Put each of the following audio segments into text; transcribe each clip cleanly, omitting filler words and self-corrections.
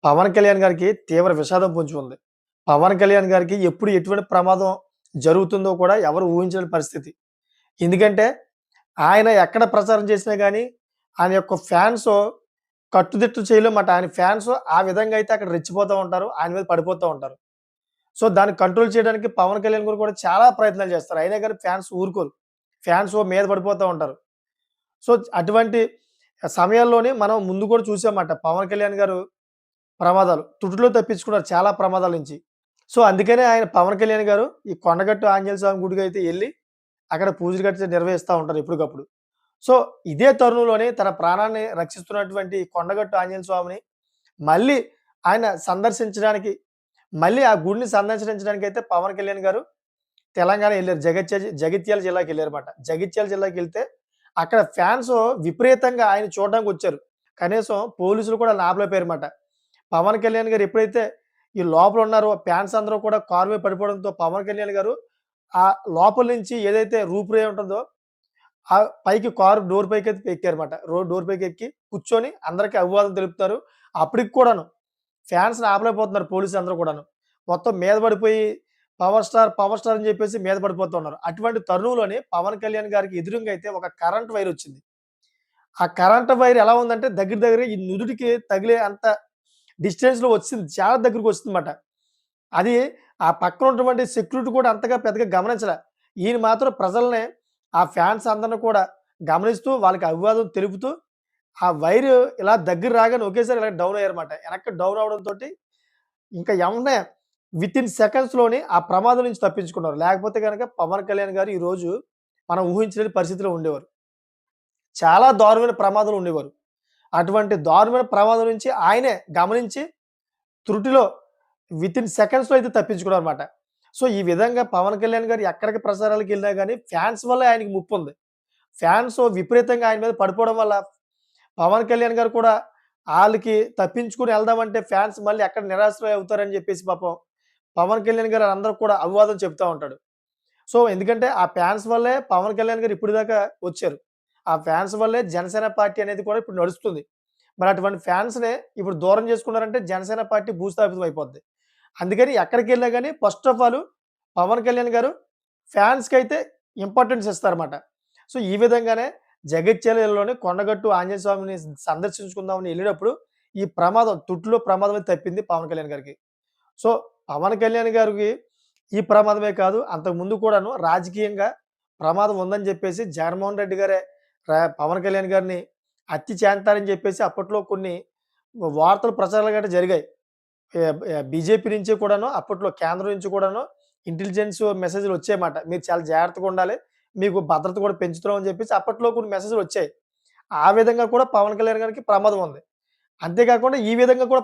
పవన్ కళ్యాణ్ గారికి తీవ్ర విషాదం పొంచి ఉంది. పవన్ కళ్యాణ్ గారికి ఎప్పుడు ఎటువంటి ప్రమాదం జరుగుతుందో కూడా ఎవరు ఊహించలేని పరిస్థితి. ఎందుకంటే ఆయన ఎక్కడ ప్రచారం చేసినా గాని ఆయన యొక్క ఫ్యాన్స్ కట్టుదిట్టం చేయలేమట. ఆయన ఫ్యాన్స్ ఆ విధంగా అయితే అక్కడ రెచ్చిపోతా ఉంటారు. ఆయన మీద పడిపోతా ఉంటారు. సో, దాన్ని కంట్రోల్ చేయడానికి పవన్ కళ్యాణ్ గారు కూడా చాలా ప్రయత్నాలు చేస్తారు. అయినా గాని ఫ్యాన్స్ ఊరుకోరు. ఫ్యాన్స్ మీద పడిపోతా ఉంటారు. సో, అటువంటి సమయాల్లోనే మనం ముందు కూడా చూసామట. పవన్ కళ్యాణ్ గారు ప్రమాదాలు. తుటిలో తప్పించుకున్నారు చాలా ప్రమాదాల నుంచి. సో, అందుకనే ఆయన పవన్ కళ్యాణ్ గారు ఈ కొండగట్టు ఆంజనేయ స్వామి గుడికైతే ఎళ్లి, అక్కడ పూజలు గట్రా నిర్వహిస్తా ఉంటారు ఎప్పటికప్పుడు. సో, ఇదే తరుణంలోనే తన ప్రాణాన్ని రక్షిస్తున్నటువంటి కొండగట్టు ఆంజనేయ స్వామిని మళ్ళీ ఆయన సందర్శించడానికి, మళ్ళీ ఆ గుడిని సందర్శించడానికైతే పవన్ కళ్యాణ్ గారు తెలంగాణ ఎళ్లారు. జగిత్యాల జిల్లాకెళ్లారన్నమాట. జగిత్యాల జిల్లాకెళ్తే అక్కడ ఫ్యాన్స్ విపరీతంగా ఆయన చూడడానికొచ్చారు. కనీసం పోలీసులు కూడా ఆళ్ళని ఆపలేకపోయారన్నమాట. పవన్ కళ్యాణ్ గారు ఎప్పుడైతే ఈ లోపల ఉన్నారో ఫ్యాన్స్ అందరూ కూడా కారు మీద పడిపోవడంతో పవన్ కళ్యాణ్ గారు ఆ లోపల నుంచి ఏదైతే రూపురేయి ఉంటుందో పైకి కారు డోర్ పైకైతే ఎక్కారన్నమాట. డోర్ పైకి ఎక్కి కూర్చొని అందరికి అభివాదం తెలుపుతారు. అప్పటికి కూడాను ఫ్యాన్స్‌ని ఆపలేకపోతున్నారు పోలీసులందరూ కూడాను. మొత్తం మీద పడిపోయి పవర్ స్టార్, పవర్ స్టార్ అని చెప్పేసి మీద పడిపోతూ ఉన్నారు. అటువంటి తరుణంలోనే పవన్ కళ్యాణ్ గారికి ఎదురుంగా అయితే ఒక కరెంట్ వైర్ వచ్చింది. ఆ కరెంట్ వైర్ ఎలా ఉందంటే దగ్గర దగ్గర ఈ నుదుటికి తగిలే అంత డిస్టెన్స్‌లో వచ్చింది. చాలా దగ్గరకొచ్చిందన్నమాట. అది ఆ పక్కన ఉన్నటువంటి సెక్యూరిటీ కూడా అంతగా పెద్దగా గమనించలా. ఈయన మాత్రం ప్రజల్ని ఆ ఫ్యాన్స్ అందరిని కూడా గమనిస్తూ వాళ్ళకి అభివాదం తెలుపుతూ ఆ వైరు ఇలా దగ్గర రాగానే ఒకేసారి ఇలా డౌన్ అయ్యారన్నమాట. వెనక్కి డౌన్ అవ్వడంతోటి ఇంకా ఎమ్మటనే వితిన్ సెకండ్స్‌లోనే ఆ ప్రమాదం నుంచి తప్పించుకున్నారు. లేకపోతే గనక పవన్ కళ్యాణ్ గారు ఈరోజు మనం ఊహించలేని పరిస్థితిలో ఉండేవారు. చాలా దారుణమైన ప్రమాదంలో ఉండేవారు. అటువంటి దారుణమైన ప్రమాదం నుంచి ఆయనే గమనించి త్రుటిలో వితిన్ సెకండ్స్‌లో అయితే తప్పించుకున్నారన్నమాట. సో, ఈ విధంగా పవన్ కళ్యాణ్ గారు ఎక్కడికి ప్రసారాలకెళ్ళినా గాని ఫ్యాన్స్ వల్లే ఆయనకి ముప్పుంది. ఫ్యాన్స్ విపరీతంగా ఆయన మీద పడిపోవడం వల్ల పవన్ కళ్యాణ్ గారు కూడా ఆళ్ళకి తప్పించుకొని ఎళ్దామంటే ఫ్యాన్స్ మళ్ళీ ఎక్కడ నిరాశ్రయ అవుతారని జెప్పేసి పాపం పవన్ కళ్యాణ్ గారు అందరికి కూడా అభివాదం చెప్తా ఉంటాడు. సో, ఎందుకంటే ఆ ఫ్యాన్స్ వల్లే పవన్ కళ్యాణ్ గారు ఇప్పటిదాకా వచ్చారు. ఆ ఫ్యాన్స్ వల్లే జనసేన పార్టీ అనేది కూడా ఇప్పుడు నడుస్తుంది. మరి అటువంటి ఫ్యాన్స్‌ని ఇప్పుడు దూరం చేసుకున్నారంటే జనసేన పార్టీ భూస్థాపితం అయిపోద్ది. అందుకని ఎక్కడికెళ్ళినా గాని first of all Pawan Kalyan garu ఫ్యాన్స్‌కైతే ఇంపార్టెన్స్ ఇస్తారన్నమాట. సో, ఈ విధంగానే జగిత్యాలలోని కొండగట్టు ఆంజనేయ స్వామిని సందర్శించుకుందామని ఎళ్ళేటప్పుడు ఈ ప్రమాదం తుటిలో ప్రమాదం అయితే తప్పింది పవన్ కళ్యాణ్ గారికి. సో, పవన్ కళ్యాణ్ గారికి ఈ ప్రమాదమే కాదు అంతకుముందు కూడాను రాజకీయంగా ప్రమాదం ఉందని జెప్పేసి జగన్మోహన్ రెడ్డి గారే పవన్ కళ్యాణ్ గారిని హత్య చేస్తారని జెప్పేసి అప్పట్లో కొన్ని వార్తలు ప్రచారాలు గట్టా జరిగాయి. బీజేపీ నుంచి కూడాను అప్పట్లో కేంద్రం నుంచి కూడాను ఇంటెలిజెన్స్ మెసేజ్‌లు వచ్చాయన్నమాట. మీరు చాలా జాగ్రత్తగా ఉండాలి. మీకు భద్రత కూడా పెంచుతున్నాం అని చెప్పేసి అప్పట్లో కొన్ని మెసేజ్‌లు వచ్చాయి. ఆ విధంగా కూడా పవన్ కళ్యాణ్ గారికి ప్రమాదం ఉంది. అంతే కాకుండా ఈ విధంగా కూడా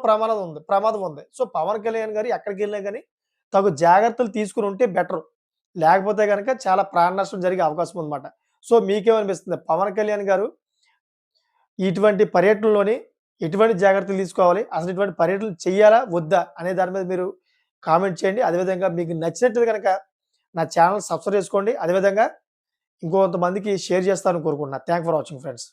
ప్రమాదం ఉంది. సో, పవన్ కళ్యాణ్ గారు ఎక్కడికెళ్ళినా గాని తగు జాగ్రత్తలు తీసుకొని ఉంటే బెటరు. లేకపోతే గనక చాలా ప్రాణ నష్టం జరిగే అవకాశం ఉందన్నమాట. సో, మీకేమనిపిస్తుంది? పవన్ కళ్యాణ్ గారు ఇటువంటి పర్యటనలోని ఎటువంటి జాగ్రత్తలు తీసుకోవాలి? అసలు ఇటువంటి పర్యటనలు చేయాలా? వద్దా? అనే దాని మీద మీరు కామెంట్ చేయండి. అదేవిధంగా మీకు నచ్చినట్లయితే గనక నా ఛానెల్ సబ్స్క్రైబ్ చేసుకోండి. అదేవిధంగా ఇంకొంతమందికి షేర్ చేస్తారని కోరుకుంటున్నా. Thank for watching friends.